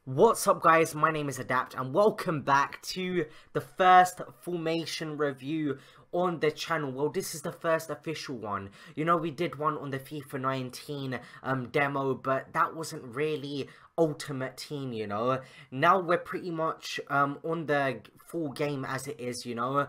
What's up guys, my name is Adapt and welcome back to the first formation review on the channel. Well, this is the first official one. You know, we did one on the FIFA 19 demo, but that wasn't really Ultimate Team, you know. Now we're pretty much on the full game as it is, you know.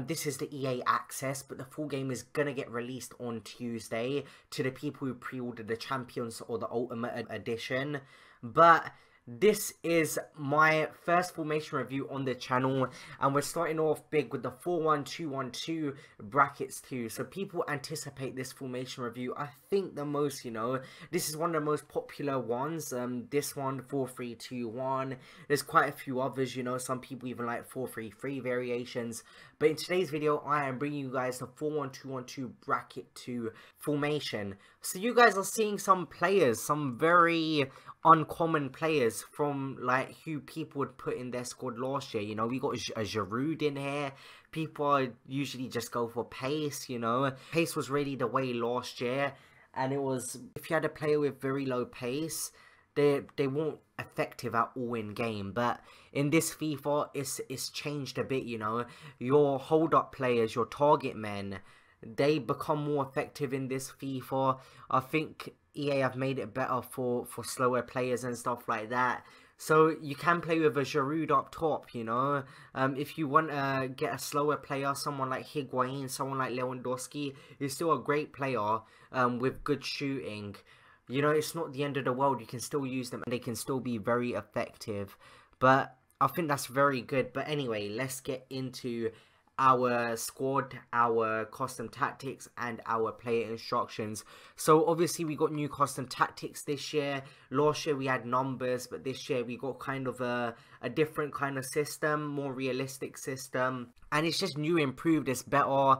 This is the EA access, but the full game is gonna get released on Tuesday to the people who pre-ordered the Champions or the Ultimate Edition. But this is my first formation review on the channel, and we're starting off big with the 4-1-2-1-2 brackets too. So people anticipate this formation review, I think, the most, you know. This is one of the most popular ones. This one, 4-3-2-1. There's quite a few others, you know. Some people even like 4-3-3 variations. But in today's video, I am bringing you guys the 4-1-2-1-2 bracket 2 formation. So you guys are seeing some players, some very uncommon players from like who people would put in their squad last year. You know, we got a Giroud in here. People usually just go for pace, you know. Pace was really the way last year, and it was, if you had a player with very low pace, they weren't effective at all in game. But in this FIFA, it's changed a bit, you know. Your hold up players, your target men, they become more effective in this FIFA. I think EA have made it better for slower players and stuff like that. So you can play with a Giroud up top, you know. If you want to get a slower player, someone like Higuain, someone like Lewandowski, is still a great player with good shooting. You know, it's not the end of the world. You can still use them and they can still be very effective. But I think that's very good. But anyway, let's get into our squad, our custom tactics, and our player instructions. So obviously we got new custom tactics this year. Last year we had numbers, but this year we got kind of a different kind of system, more realistic system, and it's just new, improved, it's better,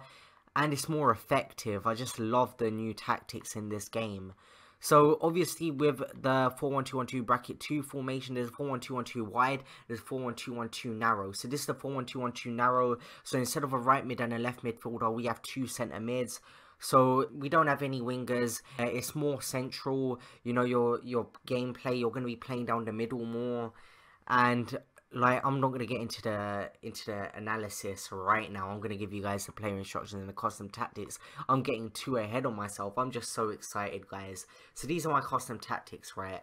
and it's more effective. I just love the new tactics in this game. So obviously with the 4-1-2-1-2 bracket 2 formation, there's 4-1-2-1-2 wide, there's 4-1-2-1-2 narrow. So this is the 4-1-2-1-2 narrow. So instead of a right mid and a left midfielder, we have two centre mids. So we don't have any wingers. It's more central. You know, your gameplay, you're going to be playing down the middle more. And like, I'm not going to get into the analysis right now. I'm going to give you guys the player instructions and the custom tactics. I'm getting too ahead on myself. I'm just so excited, guys. So these are my custom tactics, right?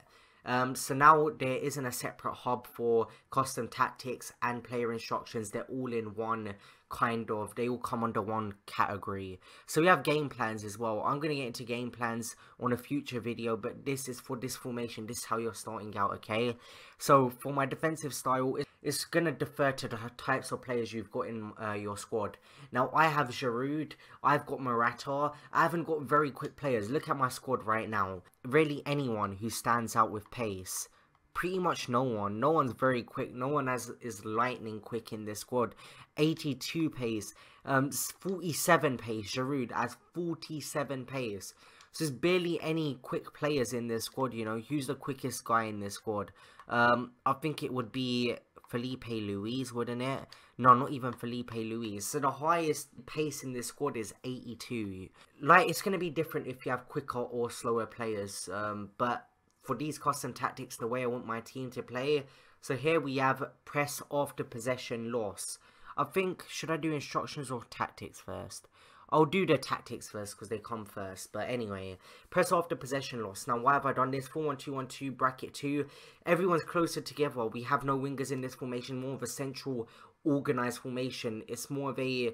So now there isn't a separate hub for custom tactics and player instructions. They're all in one kind of, they all come under one category. So we have game plans as well. I'm going to get into game plans on a future video, but this is for this formation. This is how you're starting out, okay? So for my defensive style, it's going to defer to the types of players you've got in your squad. Now I have Giroud, I've got Morata. I haven't got very quick players. Look at my squad right now. Really anyone who stands out with pace. Pretty much no one. No one's very quick. No one is lightning quick in this squad. 82 pace. 47 pace. Giroud has 47 pace. So there's barely any quick players in this squad, you know. Who's the quickest guy in this squad? I think it would be Felipe Luis, wouldn't it? No, not even Felipe Luis. So the highest pace in this squad is 82. Like, it's going to be different if you have quicker or slower players. But for these custom tactics, the way I want my team to play. So here we have press after possession loss. I think, should I do instructions or tactics first? I'll do the tactics first because they come first. But anyway, press after possession loss. Now, why have I done this? 4-1-2-1-2 bracket 2. Everyone's closer together. We have no wingers in this formation. More of a central, organized formation. It's more of a,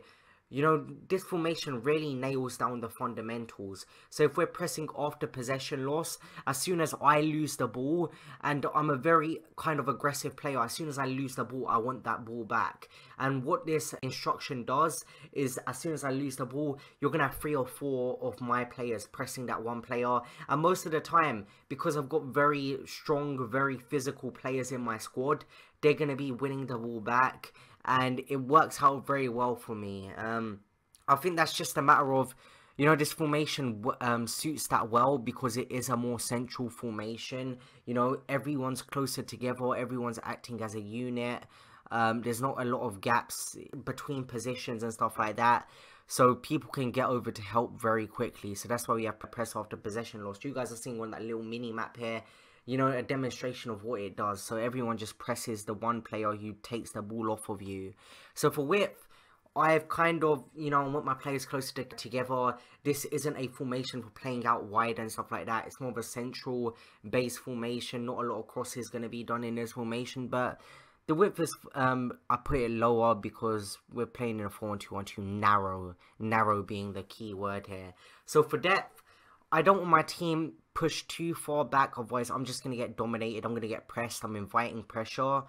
you know, this formation really nails down the fundamentals. So if we're pressing after possession loss, as soon as I lose the ball, and I'm a very kind of aggressive player, as soon as I lose the ball, I want that ball back. And what this instruction does is, as soon as I lose the ball, you're going to have 3 or 4 of my players pressing that one player. And most of the time, because I've got very strong, very physical players in my squad, they're going to be winning the ball back. And it works out very well for me. I think that's just a matter of, you know, this formation suits that well because it is a more central formation. You know, everyone's closer together. Everyone's acting as a unit. There's not a lot of gaps between positions and stuff like that. So people can get over to help very quickly. So that's why we have press after possession loss. You guys are seeing on that little mini map here. you know, a demonstration of what it does. So everyone just presses the one player who takes the ball off of you. So for width, I've kind of, you know, I want my players closer together. This isn't a formation for playing out wide and stuff like that. It's more of a central base formation. Not a lot of crosses going to be done in this formation, but the width is, I put it lower because we're playing in a 4-1-2-1-2, narrow being the key word here. So for depth, I don't want my team pushed too far back, otherwise I'm just going to get dominated. I'm going to get pressed. I'm inviting pressure,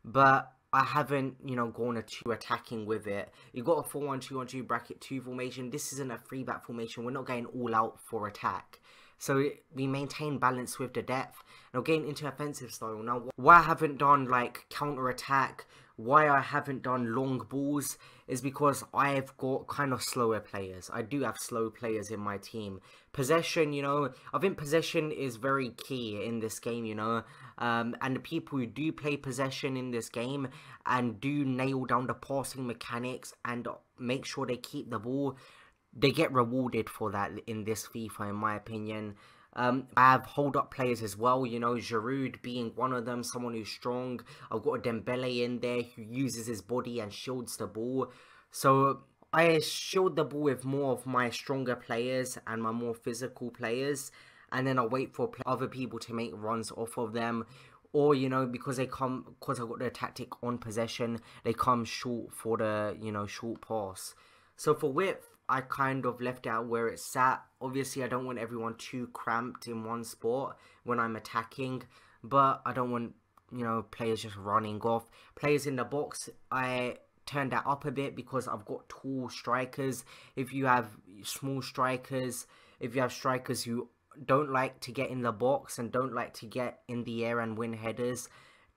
but I haven't, you know, gone too attacking with it. You've got a 4-1-2-1-2 bracket 2 formation. This isn't a 3-back formation. We're not going all out for attack. So we maintain balance with the depth. Now getting into offensive style. Now why I haven't done like counter attack, why I haven't done long balls is because I've got kind of slower players. I do have slow players in my team. Possession, you know, I think possession is very key in this game, you know. And the people who do play possession in this game and do nail down the passing mechanics and make sure they keep the ball, they get rewarded for that in this FIFA, in my opinion. I have hold-up players as well, you know, Giroud being one of them, someone who's strong. I've got a Dembele in there who uses his body and shields the ball. So I shield the ball with more of my stronger players and my more physical players. And then I wait for other people to make runs off of them. Or, you know, because I've got the tactic on possession, they come short for the, you know, short pass. So for width, I kind of left out where it's sat. Obviously, I don't want everyone too cramped in one spot when I'm attacking, but I don't want, you know, players just running off. Players in the box, I turned that up a bit because I've got tall strikers. If you have small strikers, if you have strikers who don't like to get in the box and don't like to get in the air and win headers,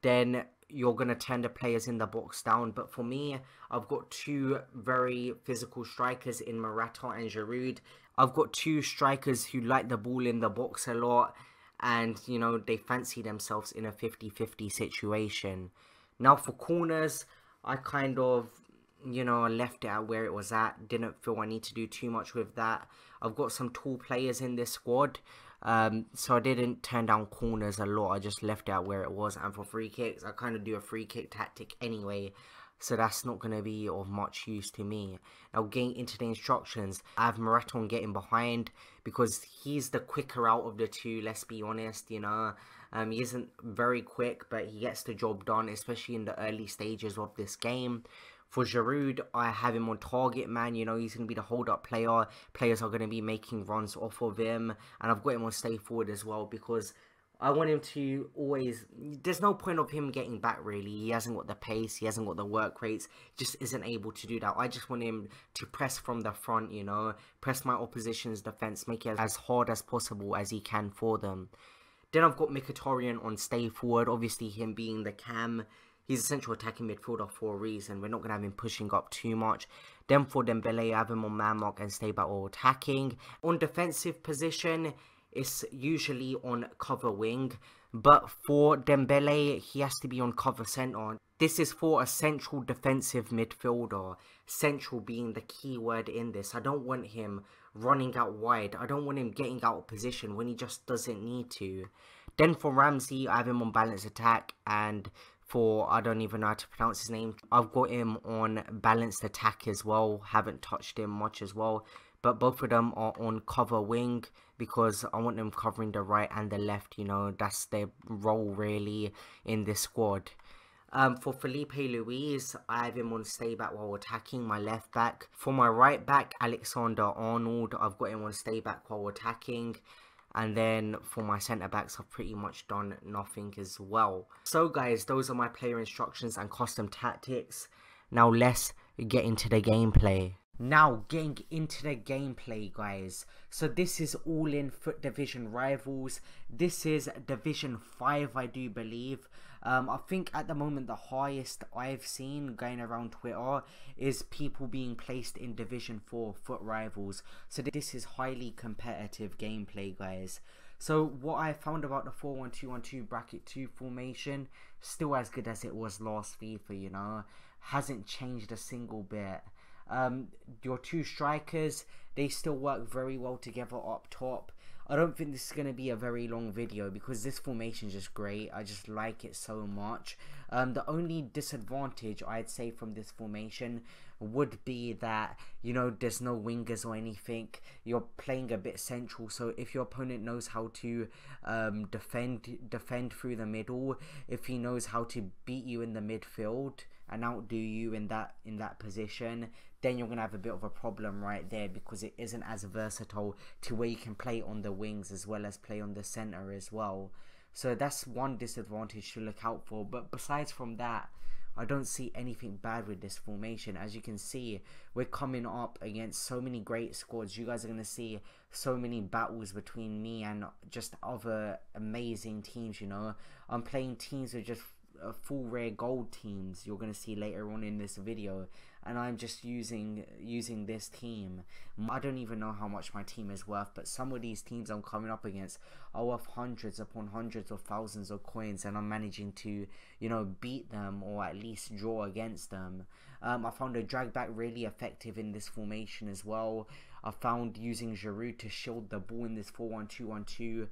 then you're going to turn the players in the box down. But for me, I've got two very physical strikers in Morata and Giroud. I've got two strikers who like the ball in the box a lot, and, you know, they fancy themselves in a 50-50 situation. Now for corners, I kind of, you know, left it at where it was at. Didn't feel I need to do too much with that. I've got some tall players in this squad, so I didn't turn down corners a lot. I just left it out where it was. And for free kicks, I kind of do a free kick tactic anyway, so that's not going to be of much use to me. Now getting into the instructions, I have Marathon getting behind because he's the quicker out of the two, let's be honest, you know. He isn't very quick, but he gets the job done, especially in the early stages of this game. For Giroud, I have him on target man, you know, he's going to be the hold-up player. Players are going to be making runs off of him. And I've got him on stay forward as well because I want him to always... There's no point of him getting back, really. He hasn't got the pace, he hasn't got the work rates. Just isn't able to do that. I just want him to press from the front, you know. Press my opposition's defense, make it as hard as possible as he can for them. Then I've got Mkhitaryan on stay forward. Obviously, him being the cam... He's a central attacking midfielder for a reason. We're not going to have him pushing up too much. Then for Dembele, I have him on man mark and stay back or attacking. On defensive position, it's usually on cover wing. But for Dembele, he has to be on cover centre. This is for a central defensive midfielder. Central being the key word in this. I don't want him running out wide. I don't want him getting out of position when he just doesn't need to. Then for Ramsey, I have him on balanced attack. And for, I don't even know how to pronounce his name, I've got him on balanced attack as well. Haven't touched him much as well. But both of them are on cover wing because I want them covering the right and the left, you know. That's their role really in this squad. For Felipe Luis, I have him on stay back while attacking, my left back. For my right back, Alexander-Arnold, I've got him on stay back while attacking. And then for my centre backs, I've pretty much done nothing as well. So guys, those are my player instructions and custom tactics. Now let's get into the gameplay. Now getting into the gameplay, guys. So this is all in FUT Division Rivals. This is Division 5, I do believe. I think at the moment the highest I've seen going around Twitter is people being placed in Division 4 FUT Rivals. So this is highly competitive gameplay, guys. So what I found about the 4-1-2-1-2 bracket 2 formation, still as good as it was last FIFA, you know. Hasn't changed a single bit. Your two strikers, they still work very well together up top. I don't think this is going to be a very long video because this formation is just great. I just like it so much. The only disadvantage I'd say from this formation would be that, you know, there's no wingers or anything. You're playing a bit central, so if your opponent knows how to defend through the middle, if he knows how to beat you in the midfield and outdo you in that position, then you're gonna have a bit of a problem right there, because it isn't as versatile to where you can play on the wings as well as play on the center as well. So that's one disadvantage to look out for. But besides from that, I don't see anything bad with this formation. As you can see, we're coming up against so many great squads. You guys are going to see so many battles between me and just other amazing teams, you know. I'm playing teams with just full rare gold teams you're going to see later on in this video, and I'm just using this team. I don't even know how much my team is worth, but some of these teams I'm coming up against are worth hundreds upon hundreds of thousands of coins, and I'm managing to, you know, beat them or at least draw against them. I found a drag back really effective in this formation as well. I found using Giroud to shield the ball in this 4-1-2-1-2,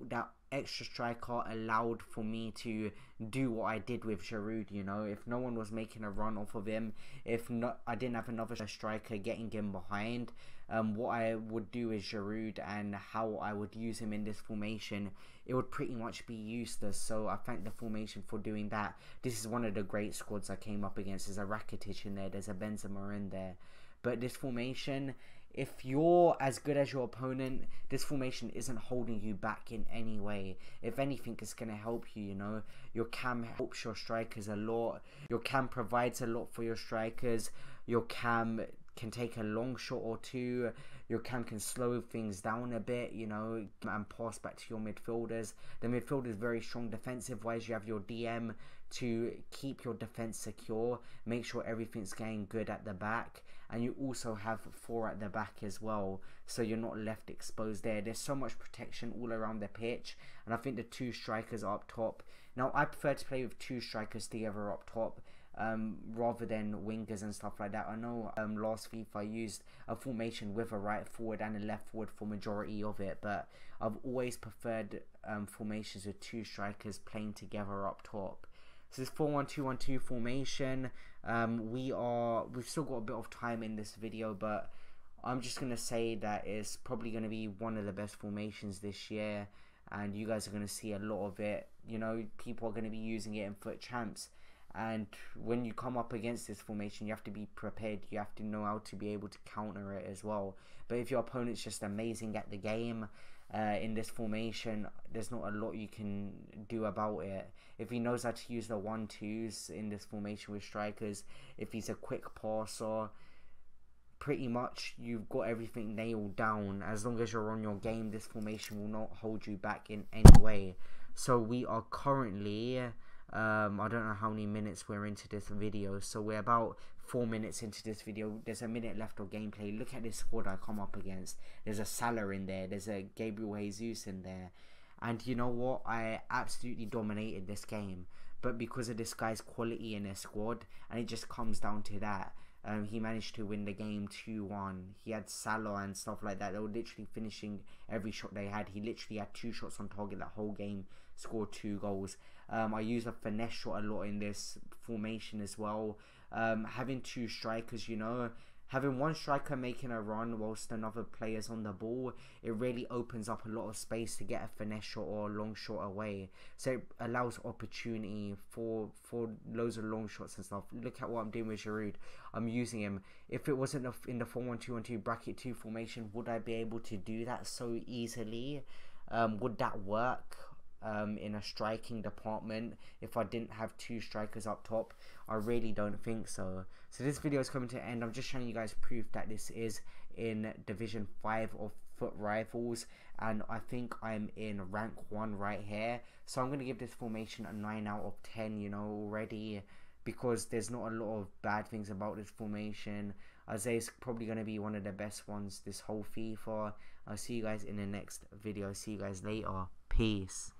that extra striker allowed for me to do what I did with Giroud, you know. If no one was making a run off of him, if not, I didn't have another striker getting him behind, what I would do is Giroud, and how I would use him in this formation, it would pretty much be useless. So I thank the formation for doing that. This is one of the great squads I came up against. There's a Rakitic in there, there's a Benzema in there. But this formation, if you're as good as your opponent, this formation isn't holding you back in any way. If anything, it's going to help you, you know. Your cam helps your strikers a lot. Your cam provides a lot for your strikers. Your cam can take a long shot or two. Your cam can slow things down a bit, you know, and pass back to your midfielders. The midfield is very strong defensive wise. You have your DM to keep your defense secure, make sure everything's going good at the back, and you also have 4 at the back as well, so you're not left exposed there. There's so much protection all around the pitch, and I think the 2 strikers are up top. Now I prefer to play with 2 strikers together up top, rather than wingers and stuff like that. I know last FIFA I used a formation with a right forward and a left forward for majority of it, but I've always preferred formations with 2 strikers playing together up top. So this 4-1-2-1-2 formation, we've still got a bit of time in this video, but I'm just going to say that it's probably going to be one of the best formations this year, and you guys are going to see a lot of it. You know, people are going to be using it in FUT Champs, and when you come up against this formation, you have to be prepared. You have to know how to be able to counter it as well. But if your opponent's just amazing at the game, in this formation, there's not a lot you can do about it. If he knows how to use the 1-2s in this formation with strikers, if he's a quick passer, pretty much you've got everything nailed down. As long as you're on your game, this formation will not hold you back in any way. So we are currently, I don't know how many minutes we're into this video, so we're about 4 minutes into this video. There's a minute left of gameplay. Look at this squad I come up against. There's a Salah in there, there's a Gabriel Jesus in there, and you know what, I absolutely dominated this game. But because of this guy's quality in his squad, and it just comes down to that, he managed to win the game 2-1. He had Salah and stuff like that. They were literally finishing every shot they had. He literally had 2 shots on target that whole game, scored 2 goals. I use a finesse shot a lot in this formation as well. Having 2 strikers, you know, having one striker making a run whilst another player's on the ball, it really opens up a lot of space to get a finesse shot or a long shot away. So it allows opportunity for loads of long shots and stuff. Look at what I'm doing with Giroud. I'm using him. If it wasn't in the 4-1-2-1-2 bracket 2 formation, would I be able to do that so easily? Would that work in a striking department if I didn't have 2 strikers up top? I really don't think so. So this video is coming to an end. I'm just showing you guys proof that this is in Division 5 of FUT Rivals, and I think I'm in rank 1 right here. So I'm going to give this formation a 9 out of 10, you know, already, because there's not a lot of bad things about this formation. I'd say it's probably going to be one of the best ones this whole FIFA. I'll see you guys in the next video. See you guys later. Peace.